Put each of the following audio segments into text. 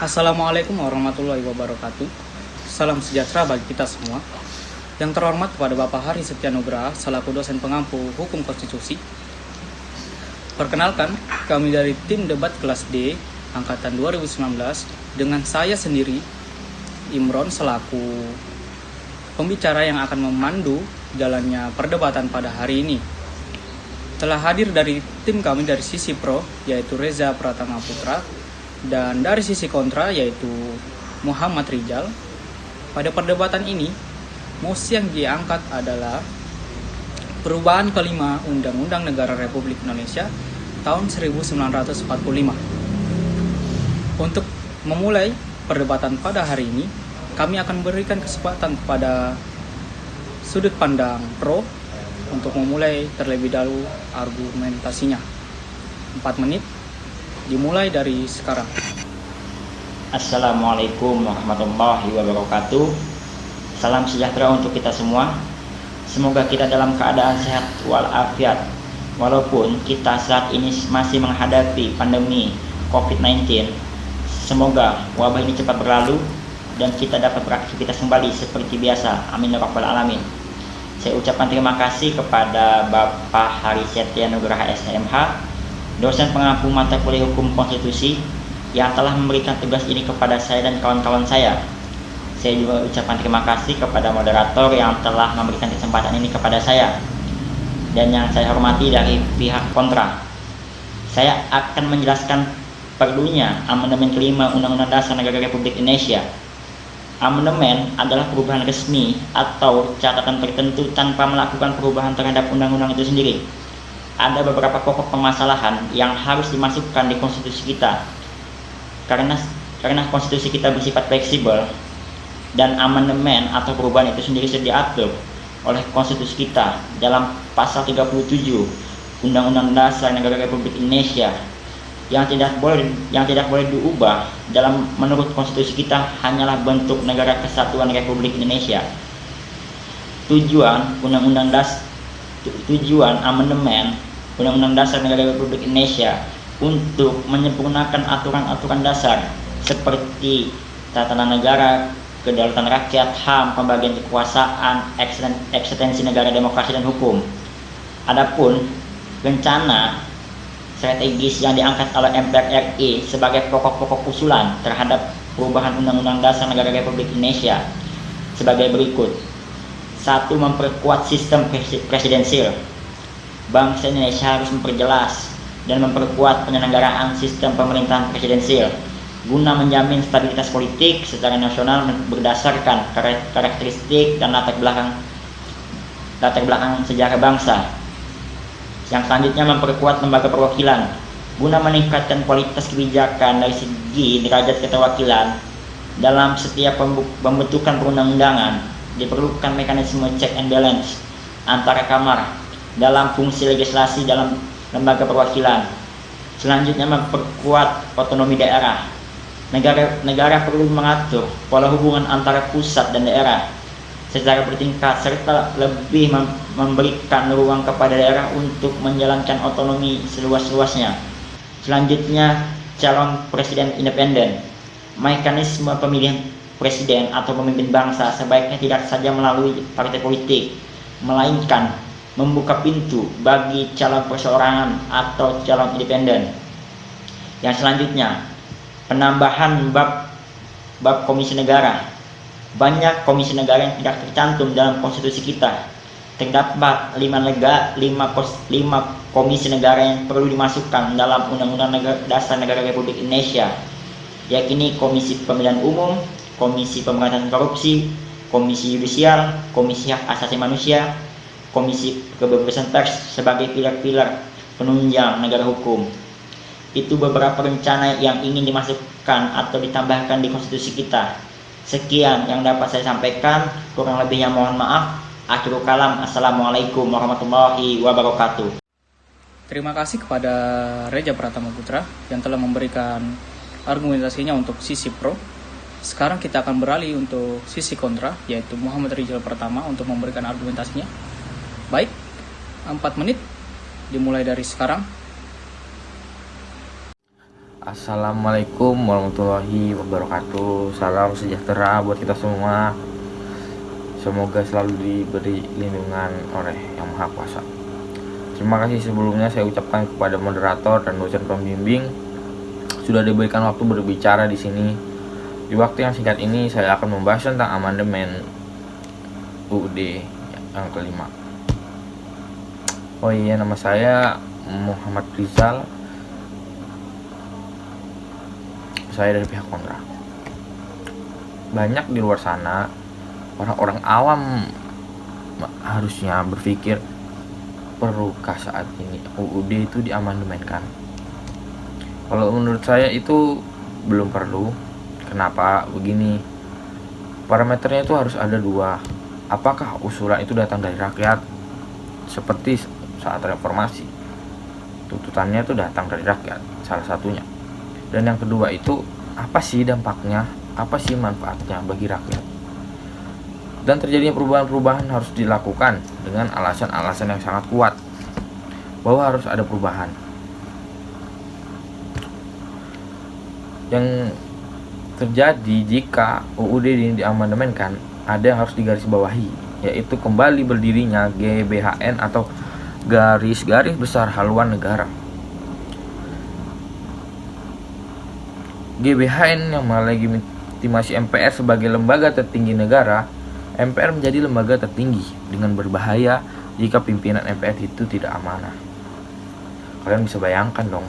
Assalamualaikum warahmatullahi wabarakatuh. Salam sejahtera bagi kita semua. Yang terhormat kepada Bapak Hari Setia Nugraha selaku dosen pengampu Hukum Konstitusi. Perkenalkan, kami dari tim debat kelas D angkatan 2019 dengan saya sendiri, Imron, selaku pembicara yang akan memandu jalannya perdebatan pada hari ini. Telah hadir dari tim kami dari sisi pro, yaitu Reza Pratama Putra, dan dari sisi kontra, yaitu Muhammad Rijal. Pada perdebatan ini, mosi yang diangkat adalah perubahan kelima Undang-Undang Negara Republik Indonesia tahun 1945. Untuk memulai perdebatan pada hari ini, kami akan berikan kesempatan kepada sudut pandang pro untuk memulai terlebih dahulu argumentasinya. 4 menit dimulai dari sekarang. Assalamualaikum warahmatullahi wabarakatuh. Salam sejahtera untuk kita semua. Semoga kita dalam keadaan sehat walafiat. Walaupun kita saat ini masih menghadapi pandemi COVID-19, semoga wabah ini cepat berlalu dan kita dapat beraktivitas kembali seperti biasa. Amin ya rabbal alamin. Saya ucapkan terima kasih kepada Bapak Hari Setia Nugraha SMH, dosen pengampu mata kuliah Hukum Konstitusi, yang telah memberikan tugas ini kepada saya dan kawan-kawan saya. Saya juga ucapkan terima kasih kepada moderator yang telah memberikan kesempatan ini kepada saya. Dan yang saya hormati dari pihak kontra, saya akan menjelaskan perlunya amandemen kelima Undang-Undang Dasar Negara Republik Indonesia. Amandemen adalah perubahan resmi atau catatan tertentu tanpa melakukan perubahan terhadap undang-undang itu sendiri. Ada beberapa pokok permasalahan yang harus dimasukkan di konstitusi kita. Karena konstitusi kita bersifat fleksibel dan amandemen atau perubahan itu sendiri sudah diatur oleh konstitusi kita dalam pasal 37 Undang-Undang Dasar Negara Republik Indonesia yang tidak boleh diubah menurut konstitusi kita hanyalah bentuk negara kesatuan Republik Indonesia. Tujuan amandemen Undang-Undang Dasar Negara Republik Indonesia untuk menyempurnakan aturan-aturan dasar seperti tatanan negara, kedaulatan rakyat, HAM, pembagian kekuasaan, eksistensi negara, demokrasi dan hukum. Adapun rencana strategis yang diangkat oleh MPR RI sebagai pokok-pokok usulan terhadap perubahan Undang-Undang Dasar Negara Republik Indonesia sebagai berikut. 1. Memperkuat sistem presidensil. Bangsa Indonesia harus memperjelas dan memperkuat penyelenggaraan sistem pemerintahan presidensil guna menjamin stabilitas politik secara nasional berdasarkan karakteristik dan latar belakang sejarah bangsa. Yang selanjutnya, memperkuat lembaga perwakilan guna meningkatkan kualitas kebijakan dari segi derajat keterwakilan. Dalam setiap pembentukan perundang-undangan diperlukan mekanisme check and balance antara kamar dalam fungsi legislasi dalam lembaga perwakilan. Selanjutnya, memperkuat otonomi daerah. Negara perlu mengatur pola hubungan antara pusat dan daerah secara bertingkat serta lebih memberikan ruang kepada daerah untuk menjalankan otonomi seluas-luasnya. Selanjutnya, calon presiden independen. Mekanisme pemilihan presiden atau pemimpin bangsa sebaiknya tidak saja melalui partai politik, melainkan membuka pintu bagi calon perseorangan atau calon independen. Yang selanjutnya, penambahan bab komisi negara. Banyak komisi negara yang tidak tercantum dalam konstitusi kita. Terdapat 5 komisi negara yang perlu dimasukkan dalam Undang-Undang Dasar Negara Republik Indonesia, yakni Komisi Pemilihan Umum, Komisi Pemberantasan Korupsi, Komisi Yudisial, Komisi Hak Asasi Manusia, Komisi Kebebasan Pers sebagai pilar-pilar penunjang negara hukum. Itu beberapa rencana yang ingin dimasukkan atau ditambahkan di konstitusi kita. Sekian yang dapat saya sampaikan, kurang lebihnya mohon maaf. Akhirul kalam, assalamualaikum warahmatullahi wabarakatuh. Terima kasih kepada Reza Pratama Putra yang telah memberikan argumentasinya untuk sisi pro. Sekarang kita akan beralih untuk sisi kontra, yaitu Muhammad Rijal pertama untuk memberikan argumentasinya. Baik, 4 menit dimulai dari sekarang. Assalamualaikum warahmatullahi wabarakatuh. Salam sejahtera buat kita semua. Semoga selalu diberi lindungan oleh Yang Maha Kuasa. Terima kasih sebelumnya saya ucapkan kepada moderator dan dosen pembimbing sudah diberikan waktu berbicara di sini. Di waktu yang singkat ini saya akan membahas tentang amandemen UUD yang kelima. Oh iya, nama saya Muhammad Rizal. Saya dari pihak kontra. Banyak di luar sana orang-orang awam harusnya berpikir, perlukah saat ini UUD itu diamandemenkan? Kalau menurut saya itu belum perlu. Kenapa begini? Parameternya itu harus ada dua. Apakah usulan itu datang dari rakyat seperti saat reformasi? Tuntutannya itu datang dari rakyat, salah satunya. Dan yang kedua itu, apa sih dampaknya, apa sih manfaatnya bagi rakyat? Dan terjadinya perubahan-perubahan harus dilakukan dengan alasan-alasan yang sangat kuat bahwa harus ada perubahan. Yang terjadi jika UUD ini diamandemenkan, ada yang harus digarisbawahi, yaitu kembali berdirinya GBHN atau Garis-Garis Besar Haluan Negara. GBHN yang melegitimasi MPR sebagai lembaga tertinggi negara. MPR menjadi lembaga tertinggi dengan berbahaya jika pimpinan MPR itu tidak amanah. Kalian bisa bayangkan dong,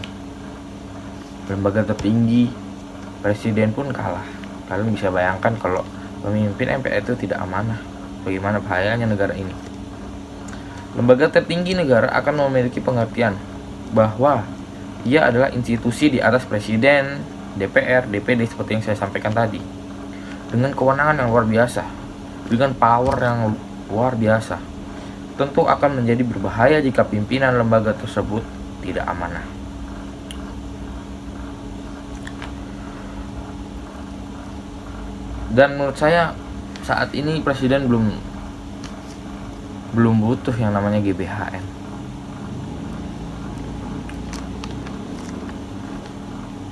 lembaga tertinggi, presiden pun kalah. Kalian bisa bayangkan kalau pemimpin MPR itu tidak amanah, bagaimana bahayanya negara ini. Lembaga tertinggi negara akan memiliki pengertian bahwa ia adalah institusi di atas presiden, DPR, DPD seperti yang saya sampaikan tadi, dengan kewenangan yang luar biasa, dengan power yang luar biasa. Tentu akan menjadi berbahaya jika pimpinan lembaga tersebut tidak amanah. Dan menurut saya saat ini presiden belum butuh yang namanya GBHN.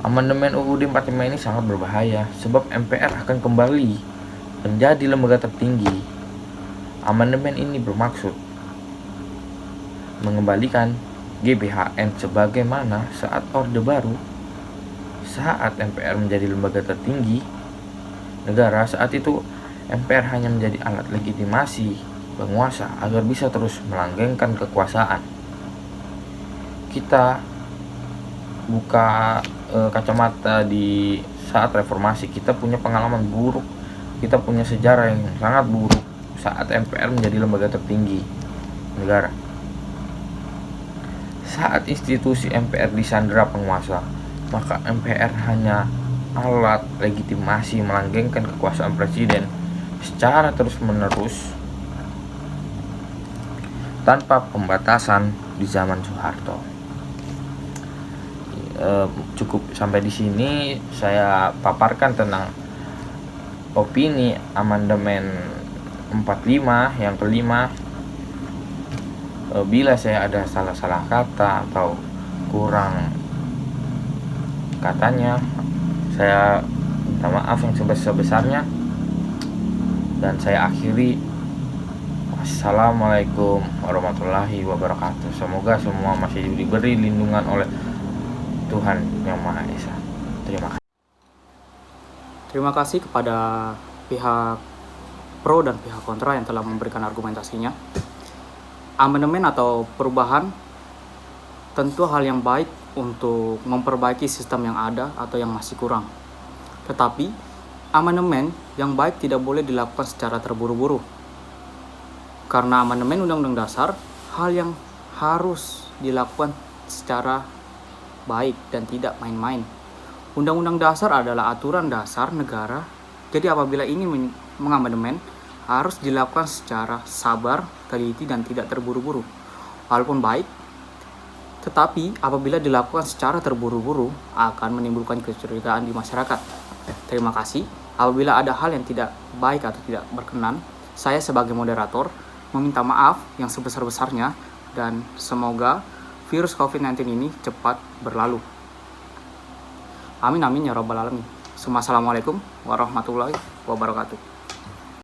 Amandemen UUD 45 ini sangat berbahaya sebab MPR akan kembali menjadi lembaga tertinggi. Amandemen ini bermaksud mengembalikan GBHN sebagaimana saat Orde Baru, saat MPR menjadi lembaga tertinggi negara. Saat itu MPR hanya menjadi alat legitimasi penguasa agar bisa terus melanggengkan kekuasaan. Kita buka kacamata di saat reformasi, kita punya pengalaman buruk, kita punya sejarah yang sangat buruk saat MPR menjadi lembaga tertinggi negara. Saat institusi MPR disandera penguasa, maka MPR hanya alat legitimasi melanggengkan kekuasaan presiden secara terus-menerus tanpa pembatasan di zaman Soeharto. Cukup sampai di sini saya paparkan tentang opini amandemen 45 yang kelima. Bila saya ada salah-salah kata atau kurang katanya, saya minta maaf yang sebesar-besarnya, dan saya akhiri. Wassalamualaikum warahmatullahi wabarakatuh. Semoga semua masih diberi lindungan oleh Tuhan Yang Maha Esa. Terima kasih. Terima kasih kepada pihak pro dan pihak kontra yang telah memberikan argumentasinya. Amandemen atau perubahan tentu hal yang baik untuk memperbaiki sistem yang ada atau yang masih kurang. Tetapi amandemen yang baik tidak boleh dilakukan secara terburu-buru. Karena amandemen Undang-Undang Dasar hal yang harus dilakukan secara baik dan tidak main-main. Undang-Undang Dasar adalah aturan dasar negara. Jadi apabila ini mengamandemen harus dilakukan secara sabar, teliti, dan tidak terburu-buru. Walaupun baik, tetapi apabila dilakukan secara terburu-buru akan menimbulkan kecurigaan di masyarakat. Terima kasih. Apabila ada hal yang tidak baik atau tidak berkenan, saya sebagai moderator meminta maaf yang sebesar-besarnya, dan semoga virus COVID-19 ini cepat berlalu. Amin amin ya robbal alamin. Assalamualaikum warahmatullahi wabarakatuh.